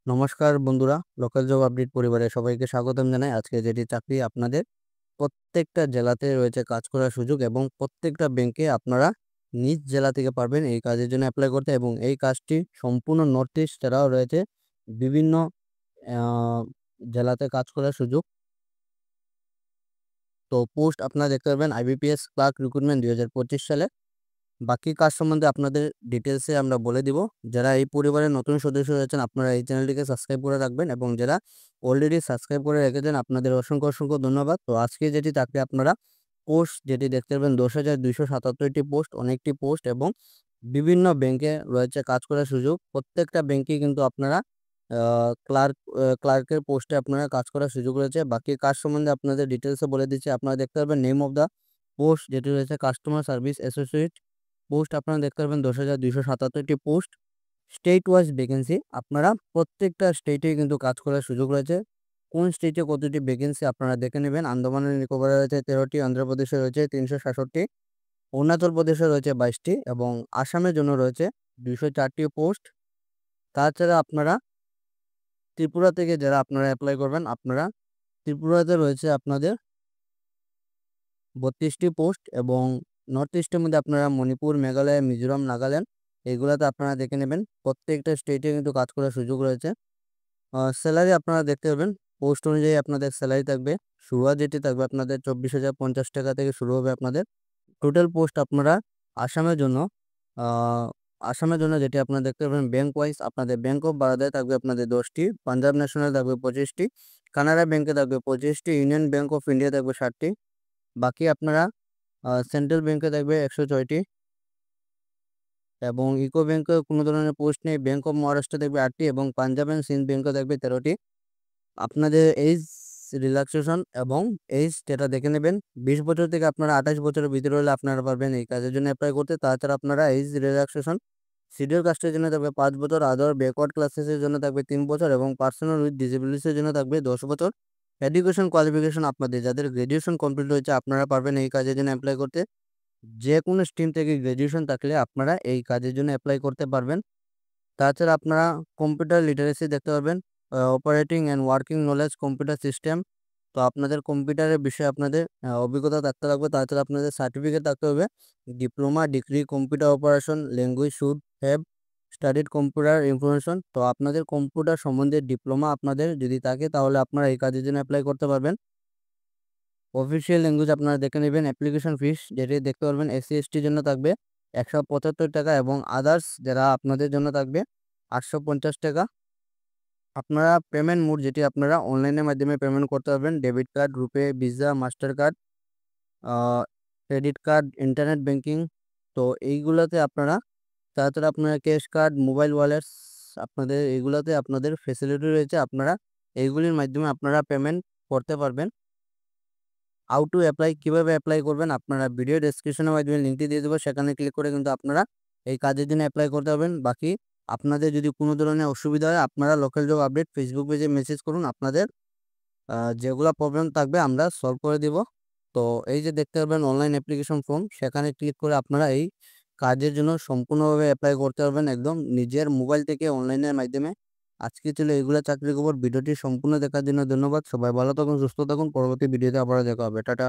নমস্কার বন্ধুরা, local job update পরিবারে সবাইকে স্বাগতম জানাই। আজকে যেটি চাকরি আপনাদের প্রত্যেকটা জেলাতে রয়েছে কাজ করার সুযোগ এবং প্রত্যেকটা ব্যাংকে আপনারা নিজ জেলা থেকে পারবেন এই কাজের জন্য অ্যাপ্লাই করতে এবং এই কাজটি সম্পূর্ণ নর্থ ইস্ট ছাড়াও রয়েছে বিভিন্ন জেলাতে কাজ করার সুযোগ। তো পোস্ট আপনারা দেখতে পারবেন আইবিপিএস ক্লার্ক রিক্রুটমেন্ট 2025 সালে। বাকি কাজ সম্বন্ধে আপনাদের ডিটেলসে আমরা বলে দিব। যারা এই পরিবারের নতুন সদস্য রয়েছেন আপনারা এই চ্যানেলটিকে সাবস্ক্রাইব করে রাখবেন এবং যারা অলরেডি সাবস্ক্রাইব করে রেখেছেন আপনাদের অসংখ্য অসংখ্য ধন্যবাদ। তো আজকে যেটি চাকরি আপনারা পোস্ট যেটি দেখতে পাবেন 10,277টি পোস্ট, অনেকটি পোস্ট এবং বিভিন্ন ব্যাংকে রয়েছে কাজ করার সুযোগ। প্রত্যেকটা ব্যাংকে কিন্তু আপনারা ক্লার্কের পোস্টে আপনারা কাজ করার সুযোগ রয়েছে। বাকি কাজ সম্বন্ধে আপনাদের ডিটেলসে বলে দিচ্ছি। আপনারা দেখতে পারবেন নেম অফ দ্য পোস্ট যেটি রয়েছে কাস্টমার সার্ভিস অ্যাসোসিয়েট পোস্ট। আপনারা দেখতে পারবেন 10,277টি পোস্ট। স্টেট ওয়াইজ ভ্যাকেন্সি আপনারা প্রত্যেকটা স্টেটে কিন্তু কাজ করার সুযোগ রয়েছে। কোন স্টেটে কতটি ভ্যাকেন্সি আপনারা দেখে নেবেন। আন্দামান এন্ড নিকোবরে রয়েছে 13টি, অন্ধ্রপ্রদেশে রয়েছে 366টি, অরুণাচল প্রদেশে রয়েছে 22টি এবং আসামের জন্য রয়েছে 204টি পোস্ট। তাছাড়া আপনারা ত্রিপুরা থেকে যারা আপনারা অ্যাপ্লাই করবেন, আপনারা ত্রিপুরাতে রয়েছে আপনাদের 32টি পোস্ট এবং নর্থ ইস্টের মধ্যে আপনারা মণিপুর, মেঘালয়, মিজোরাম, নাগাল্যান্ড এগুলাতে আপনারা দেখে নেবেন। প্রত্যেকটা স্টেটে কিন্তু কাজ করার সুযোগ রয়েছে। স্যালারি আপনারা দেখতে পাবেন পোস্ট অনুযায়ী আপনাদের স্যালারি থাকবে। শুরুয়াত যেটি থাকবে আপনাদের 24,050 টাকা থেকে শুরু হবে আপনাদের। টোটাল পোস্ট আপনারা আসামের জন্য যেটি আপনারা দেখতে পাবেন ব্যাংক ওয়াইজ আপনাদের ব্যাংক অফ বারোদায় থাকবে আপনাদের 10টি, পাঞ্জাব ন্যাশনাল থাকবে 25টি, কানাড়া ব্যাংকে থাকবে 25টি, ইউনিয়ন ব্যাংক অফ ইন্ডিয়া থাকবে 60টি। বাকি আপনারা সেন্ট্রাল ব্যাংকে থাকবে 106টি এবং ইউকো ব্যাংকে কোনো ধরনের পোস্ট নেই। ব্যাংক অফ মহারাষ্ট্র থাকবে 8টি এবং পাঞ্জাব অ্যান্ড সিন্ধ ব্যাংকে থাকবে 13টি। আপনাদের এজ রিল্যাক্সেশন এবং এজ যেটা দেখে নেবেন, 20 বছর থেকে আপনারা 28 বছরের ভিতরে হলে আপনারা পারবেন এই কাজের জন্য অ্যাপ্লাই করতে। তাছাড়া আপনারা এজ রিল্যাক্সেশন শিডিউল কাস্টের জন্য থাকবে 5 বছর, আদার ব্যাকওয়ার্ড ক্লাসেসের জন্য থাকবে 3 বছর এবং পার্সোনাল উইথ ডিসেবিলিটিসের জন্য থাকবে 10 বছর। এডুকেশন কোয়ালিফিকেশন আপনাদের যাদের গ্র্যাজুয়েশন কমপ্লিট হয়েছে আপনারা পারবেন এই কাজের জন্য অ্যাপ্লাই করতে। যে কোনো স্ট্রিম থেকে গ্র্যাজুয়েশন থাকলে আপনারা এই কাজের জন্য অ্যাপ্লাই করতে পারবেন। তাছাড়া আপনারা কম্পিউটার লিটারেসি দেখতে পারবেন, operating and working knowledge computer system. তো আপনাদের কম্পিউটারের বিষয়ে আপনাদের অভিজ্ঞতা থাকতে লাগবে। তাছাড়া আপনাদের সার্টিফিকেট থাকতে হবে, diploma, degree, computer operation, language should have studied computer information. তো আপনাদের কম্পিউটার সম্বন্ধে ডিপ্লোমা আপনাদের যদি থাকে তাহলে আপনারা এই কাজের জন্য অ্যাপ্লাই করতে পারবেন। অফিসিয়াল ল্যাঙ্গুয়েজ আপনারা দেখে নেবেন। অ্যাপ্লিকেশন ফিস যেটি দেখতে পারবেন SC/ST জন্য থাকবে 175 টাকা এবং আদার্স যারা আপনাদের জন্য থাকবে 850 টাকা। আপনারা পেমেন্ট মোড যেটি আপনারা অনলাইনের মাধ্যমে পেমেন্ট করতে পারবেন, debit card, RuPay, Visa, master card, credit card, internet banking. তো এইগুলোতে আপনারা তাছাড়া আপনারা ক্যাশ কার্ড, মোবাইল ওয়ালেটস আপনাদের এইগুলোতে আপনাদের ফেসিলিটি রয়েছে। আপনারা এইগুলির মাধ্যমে আপনারা পেমেন্ট করতে পারবেন। হাউ টু অ্যাপ্লাই, কীভাবে অ্যাপ্লাই করবেন আপনারা ভিডিও ডেসক্রিপশনের মাধ্যমে লিঙ্কটি দিয়ে দেবো, সেখানে ক্লিক করে কিন্তু আপনারা এই কাজের জন্য অ্যাপ্লাই করতে পারবেন। বাকি আপনাদের যদি কোনো ধরনের অসুবিধা হয় আপনারা লোকাল জব আপডেট ফেসবুক পেজে মেসেজ করুন, আপনাদের যেগুলো প্রবলেম থাকবে আমরা সলভ করে দিব। তো এই যে দেখতে পারবেন অনলাইন অ্যাপ্লিকেশন ফর্ম, সেখানে ক্লিক করে আপনারা এই কাজের জন্য সম্পূর্ণভাবে অ্যাপ্লাই করতে পারবেন একদম নিজের মোবাইল থেকে অনলাইনের মাধ্যমে। আজকে ছিল এগুলো চাকরির খবর। ভিডিওটি সম্পূর্ণ দেখার জন্য ধন্যবাদ। সবাই ভালো থাকুন, সুস্থ থাকুন। পরবর্তী ভিডিওতে আবার দেখা হবে। টাটা।